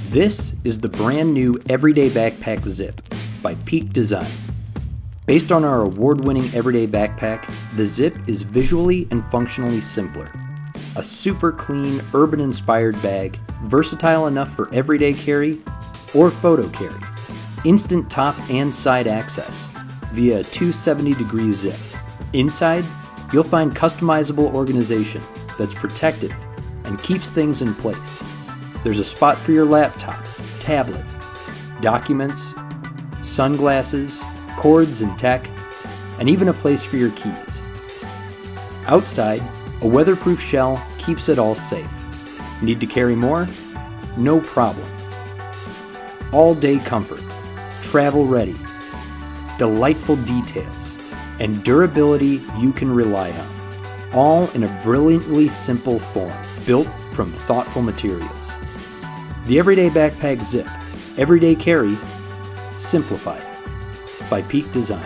This is the brand new Everyday Backpack Zip by Peak Design. Based on our award-winning Everyday Backpack, the Zip is visually and functionally simpler. A super clean, urban-inspired bag, versatile enough for everyday carry or photo carry. Instant top and side access via a 270-degree zip. Inside, you'll find customizable organization that's protective and keeps things in place. There's a spot for your laptop, tablet, documents, sunglasses, cords and tech, and even a place for your keys. Outside, a weatherproof shell keeps it all safe. Need to carry more? No problem. All-day comfort, travel ready, delightful details, and durability you can rely on, all in a brilliantly simple form, built from thoughtful materials. The Everyday Backpack Zip, everyday carry, simplified by Peak Design.